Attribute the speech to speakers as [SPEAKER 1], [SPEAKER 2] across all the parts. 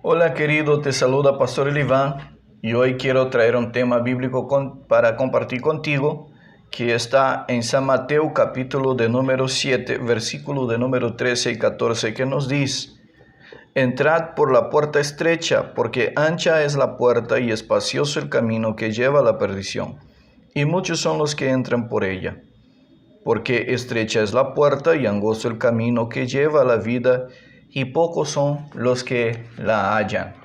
[SPEAKER 1] Hola querido, te saluda Pastor Eliván y hoy quiero traer un tema bíblico para compartir contigo que está en San Mateo capítulo de número 7, versículo de número 13 y 14 que nos dice: Entrad por la puerta estrecha, porque ancha es la puerta y espacioso el camino que lleva a la perdición, y muchos son los que entran por ella. Porque estrecha es la puerta y angosto el camino que lleva a la vida, y pocos son los que la hallan.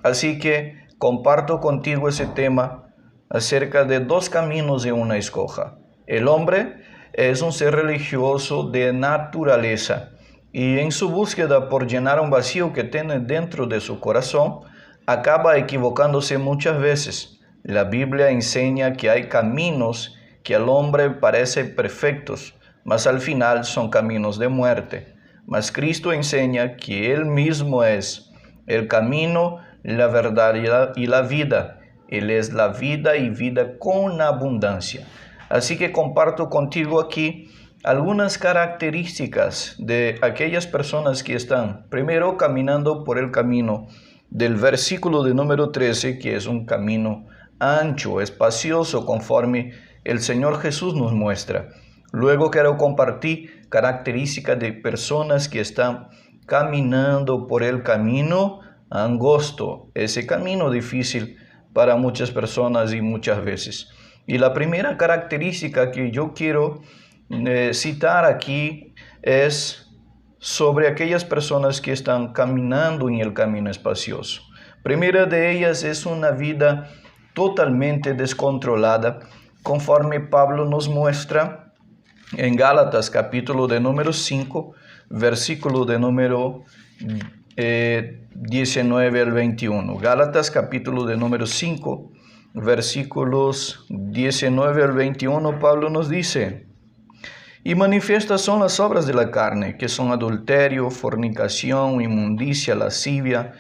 [SPEAKER 1] Así que comparto contigo ese tema acerca de dos caminos en una escoja. El hombre es un ser religioso de naturaleza y en su búsqueda por llenar un vacío que tiene dentro de su corazón, acaba equivocándose muchas veces. La Biblia enseña que hay caminos que al hombre parecen perfectos, mas al final son caminos de muerte. Mas Cristo enseña que Él mismo es el camino, la verdad y la vida. Él es la vida y vida con abundancia. Así que comparto contigo aquí algunas características de aquellas personas que están primero caminando por el camino del versículo de número 13, que es un camino ancho, espacioso, conforme el Señor Jesús nos muestra. Luego quiero compartir características de personas que están caminando por el camino angosto, ese camino difícil para muchas personas y muchas veces. Y la primera característica que yo quiero citar aquí es sobre aquellas personas que están caminando en el camino espacioso. Primera de ellas es una vida totalmente descontrolada, conforme Pablo nos muestra en Gálatas capítulo de número 5, versículo de número 19 al 21. Gálatas capítulo de número 5, versículos 19 al 21, Pablo nos dice: Y manifiestas son las obras de la carne, que son adulterio, fornicación, inmundicia, lascivia,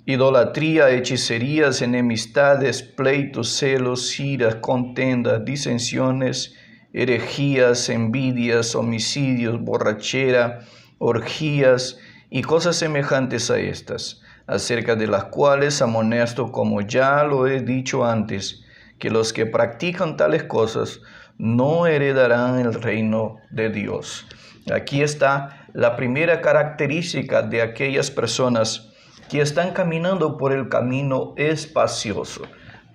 [SPEAKER 1] idolatría, hechicerías, enemistades, pleitos, celos, iras, contendas, disensiones, herejías, envidias, homicidios, borrachera, orgías y cosas semejantes a estas, acerca de las cuales amonesto, como ya lo he dicho antes, que los que practican tales cosas no heredarán el reino de Dios. Aquí está la primera característica de aquellas personas que están caminando por el camino espacioso.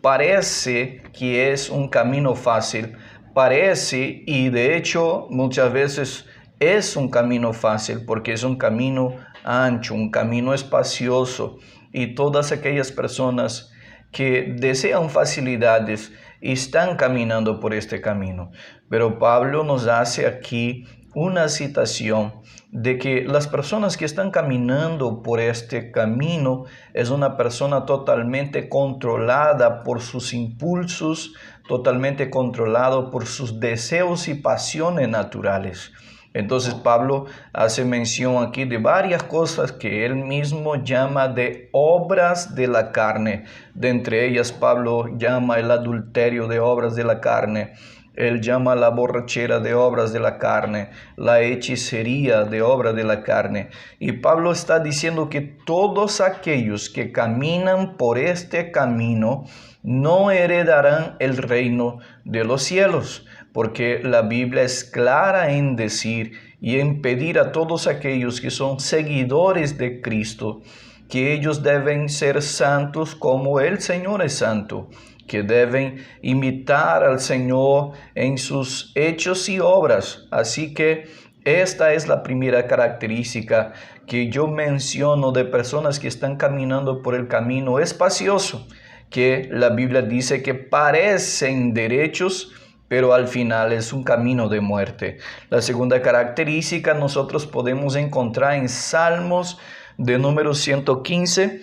[SPEAKER 1] Parece que es un camino fácil, parece, y de hecho muchas veces es un camino fácil porque es un camino ancho, un camino espacioso, y todas aquellas personas que desean facilidades están caminando por este camino. Pero Pablo nos hace aquí una citación de que las personas que están caminando por este camino es una persona totalmente controlada por sus impulsos, totalmente controlado por sus deseos y pasiones naturales. Entonces Pablo hace mención aquí de varias cosas que él mismo llama de obras de la carne. De entre ellas Pablo llama el adulterio de obras de la carne. Él llama la borrachera de obras de la carne, la hechicería de obras de la carne. Y Pablo está diciendo que todos aquellos que caminan por este camino no heredarán el reino de los cielos, porque la Biblia es clara en decir y en pedir a todos aquellos que son seguidores de Cristo que ellos deben ser santos como el Señor es santo, que deben imitar al Señor en sus hechos y obras. Así que esta es la primera característica que yo menciono de personas que están caminando por el camino espacioso, que la Biblia dice que parecen derechos, pero al final es un camino de muerte. La segunda característica nosotros podemos encontrar en Salmos de número 115,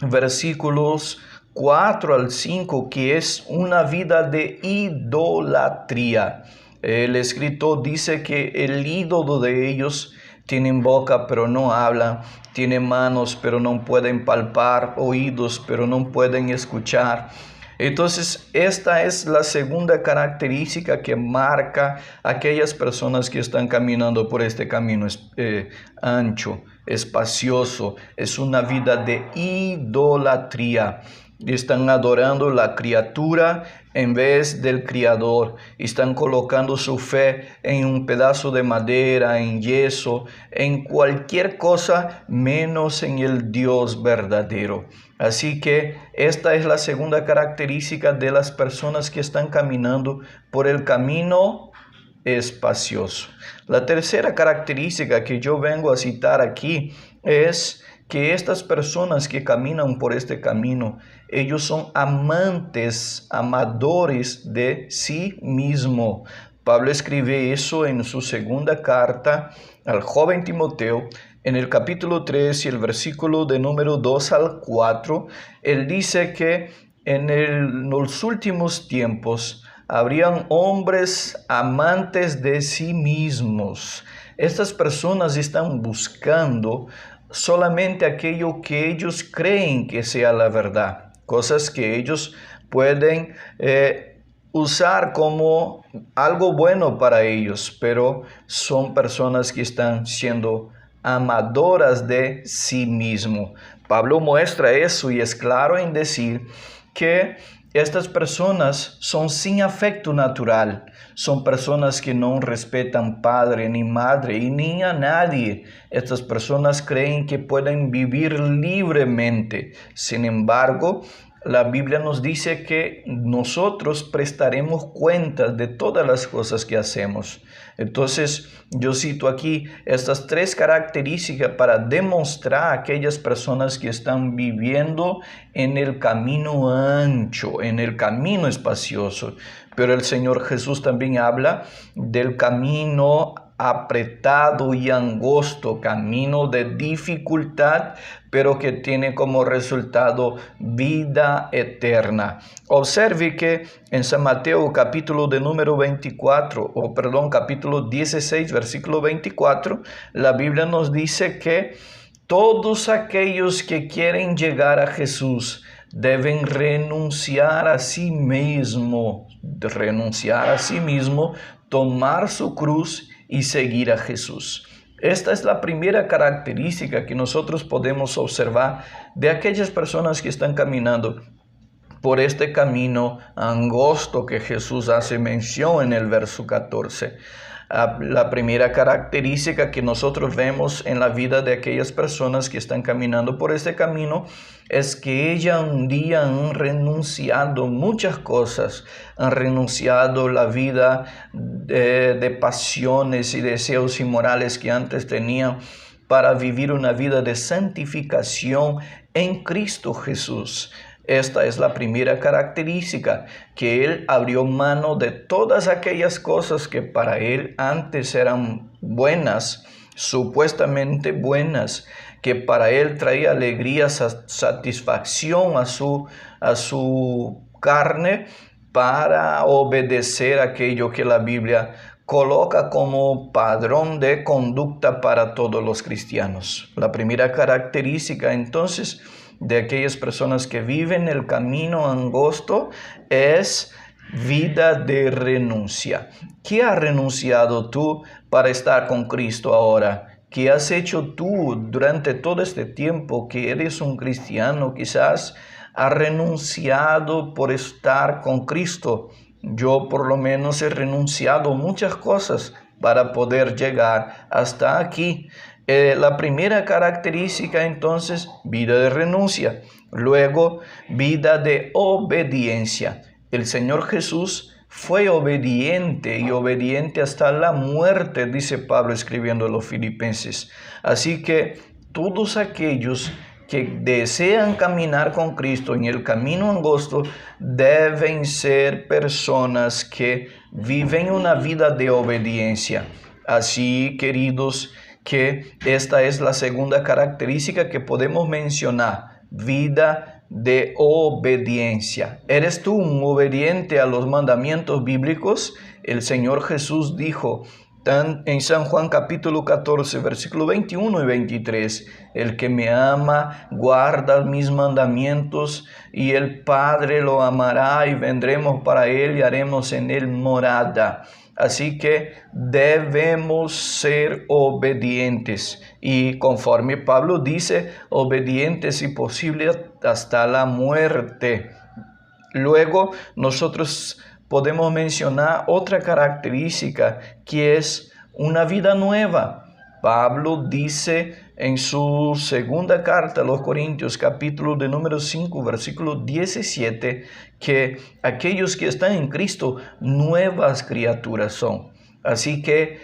[SPEAKER 1] versículos 4 al 5, que es una vida de idolatría. El escritor dice que el ídolo de ellos tienen boca pero no hablan, tienen manos pero no pueden palpar, oídos pero no pueden escuchar. Entonces, esta es la segunda característica que marca a aquellas personas que están caminando por este camino ancho, espacioso. Es una vida de idolatría. Están adorando la criatura en vez del Creador. Están colocando su fe en un pedazo de madera, en yeso, en cualquier cosa menos en el Dios verdadero. Así que esta es la segunda característica de las personas que están caminando por el camino espacioso. La tercera característica que yo vengo a citar aquí es que estas personas que caminan por este camino, ellos son amantes, amadores de sí mismo. Pablo escribe eso en su segunda carta al joven Timoteo, en el capítulo 3 y el versículo de número 2 al 4. Él dice que en los últimos tiempos habrían hombres amantes de sí mismos. Estas personas están buscando solamente aquello que ellos creen que sea la verdad, cosas que ellos pueden usar como algo bueno para ellos, pero son personas que están siendo amadoras de sí mismo. Pablo muestra eso y es claro en decir que estas personas son sin afecto natural, son personas que no respetan padre ni madre y ni a nadie. Estas personas creen que pueden vivir libremente. Sin embargo, la Biblia nos dice que nosotros prestaremos cuentas de todas las cosas que hacemos. Entonces, yo cito aquí estas tres características para demostrar a aquellas personas que están viviendo en el camino ancho, en el camino espacioso. Pero el Señor Jesús también habla del camino apretado y angosto, camino de dificultad, pero que tiene como resultado vida eterna. Observe que en San Mateo capítulo de número 24, capítulo 16, versículo 24, la Biblia nos dice que todos aquellos que quieren llegar a Jesús deben renunciar a sí mismo, tomar su cruz y seguir a Jesús. Esta es la primera característica que nosotros podemos observar de aquellas personas que están caminando por este camino angosto que Jesús hace mención en el verso 14. La primera característica que nosotros vemos en la vida de aquellas personas que están caminando por este camino es que ellas un día han renunciado muchas cosas, han renunciado la vida de pasiones y deseos inmorales que antes tenían para vivir una vida de santificación en Cristo Jesús. Esta es la primera característica, que Él abrió mano de todas aquellas cosas que para Él antes eran buenas, supuestamente buenas, que para Él traía alegría, satisfacción a su carne, para obedecer aquello que la Biblia coloca como padrón de conducta para todos los cristianos. La primera característica, entonces, de aquellas personas que viven el camino angosto es vida de renuncia. ¿Qué has renunciado tú para estar con Cristo ahora? ¿Qué has hecho tú durante todo este tiempo que eres un cristiano? Quizás has renunciado por estar con Cristo. Yo por lo menos he renunciado muchas cosas para poder llegar hasta aquí. La primera característica entonces, vida de renuncia. Luego, vida de obediencia. El Señor Jesús fue obediente y obediente hasta la muerte, dice Pablo escribiendo a los Filipenses. Así que todos aquellos que desean caminar con Cristo en el camino angosto deben ser personas que viven una vida de obediencia. Así, queridos, que esta es la segunda característica que podemos mencionar, vida de obediencia. ¿Eres tú un obediente a los mandamientos bíblicos? El Señor Jesús dijo En San Juan capítulo 14, versículo 21 y 23, el que me ama guarda mis mandamientos, y el Padre lo amará, y vendremos para él y haremos en él morada. Así que debemos ser obedientes, y conforme Pablo dice, obedientes si posible hasta la muerte. Luego nosotros podemos mencionar otra característica, que es una vida nueva. Pablo dice en su segunda carta a los Corintios, capítulo de número 5, versículo 17, que aquellos que están en Cristo, nuevas criaturas son. Así que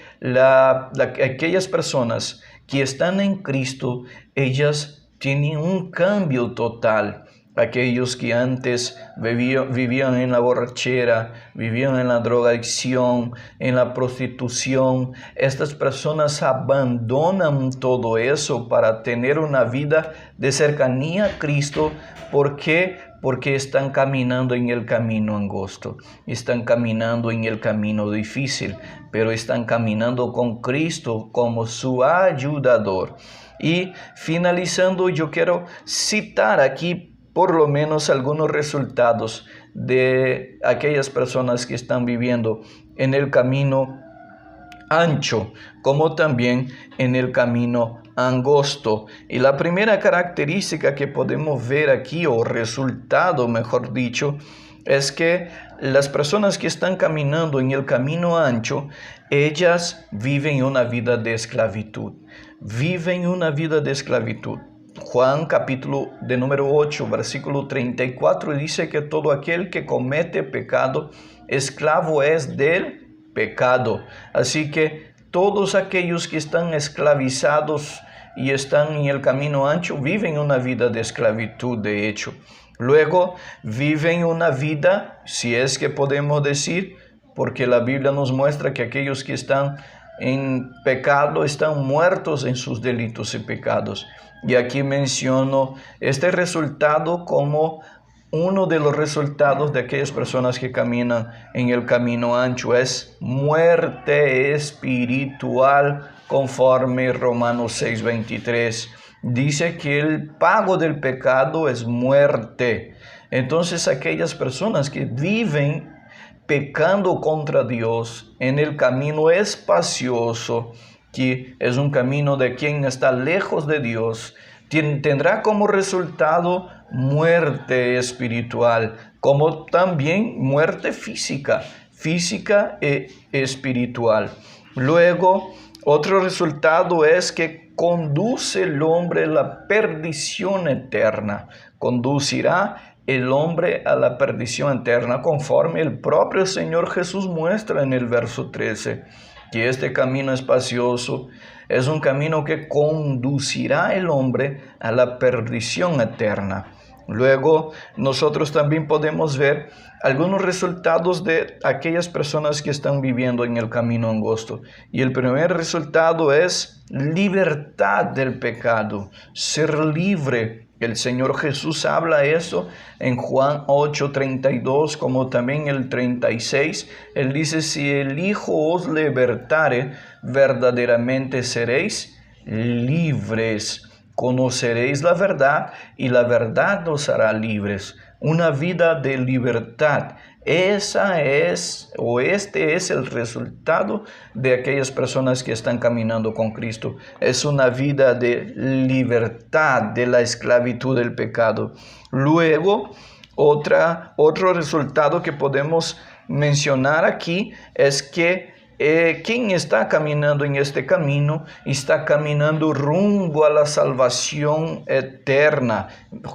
[SPEAKER 1] aquellas personas que están en Cristo, ellas tienen un cambio total. Aquellos que antes vivían en la borrachera, vivían en la drogadicción, en la prostitución, estas personas abandonan todo eso para tener una vida de cercanía a Cristo. ¿Por qué? Porque están caminando en el camino angosto, están caminando en el camino difícil, pero están caminando con Cristo como su ayudador. Y finalizando, yo quiero citar aquí por lo menos algunos resultados de aquellas personas que están viviendo en el camino ancho, como también en el camino angosto. Y la primera característica que podemos ver aquí, o resultado mejor dicho, es que las personas que están caminando en el camino ancho, ellas viven una vida de esclavitud. Viven una vida de esclavitud. Juan capítulo de número 8, versículo 34, dice que todo aquel que comete pecado, esclavo es del pecado. Así que todos aquellos que están esclavizados y están en el camino ancho, viven una vida de esclavitud, de hecho. Luego viven una vida, si es que podemos decir, porque la Biblia nos muestra que aquellos que están en pecado están muertos en sus delitos y pecados. Y aquí menciono este resultado como uno de los resultados de aquellas personas que caminan en el camino ancho, es muerte espiritual, conforme Romanos 6:23. Dice que el pago del pecado es muerte. Entonces aquellas personas que viven pecando contra Dios en el camino espacioso, que es un camino de quien está lejos de Dios, tendrá como resultado muerte espiritual, como también muerte física e espiritual. Luego, otro resultado es que conduce el hombre a la perdición eterna. Conducirá el hombre a la perdición eterna, conforme el propio Señor Jesús muestra en el verso 13, que este camino espacioso es un camino que conducirá el hombre a la perdición eterna. Luego, nosotros también podemos ver algunos resultados de aquellas personas que están viviendo en el camino angosto. Y el primer resultado es libertad del pecado, ser libre. El Señor Jesús habla eso en Juan 8:32, como también el 36. Él dice, si el Hijo os libertare, verdaderamente seréis libres. Conoceréis la verdad y la verdad os hará libres. Una vida de libertad. Este es el resultado de aquellas personas que están caminando con Cristo. Es una vida de libertad de la esclavitud del pecado. Luego, otro resultado que podemos mencionar aquí es que quien está caminando en este camino está caminando rumbo a la salvación eterna,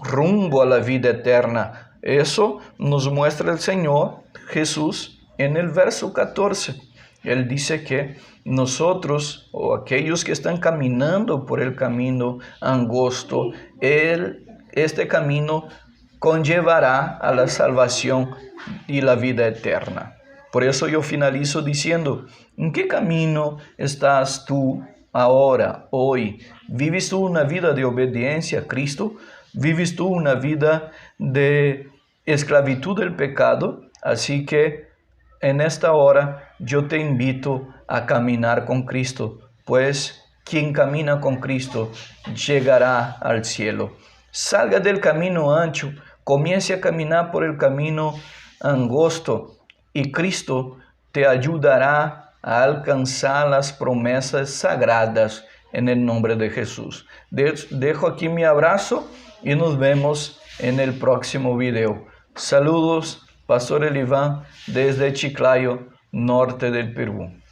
[SPEAKER 1] rumbo a la vida eterna. Eso nos muestra el Señor Jesús en el verso 14. Él dice que nosotros, o aquellos que están caminando por el camino angosto, este camino conllevará a la salvación y la vida eterna. Por eso yo finalizo diciendo, ¿en qué camino estás tú ahora, hoy? ¿Vives tú una vida de obediencia a Cristo? ¿Vives tú una vida de esclavitud del pecado? Así que en esta hora yo te invito a caminar con Cristo, pues quien camina con Cristo llegará al cielo. Salga del camino ancho, comience a caminar por el camino angosto y Cristo te ayudará a alcanzar las promesas sagradas en el nombre de Jesús. Dejo aquí mi abrazo y nos vemos en el próximo video. Saludos, Pastor Elivan desde Chiclayo, norte del Perú.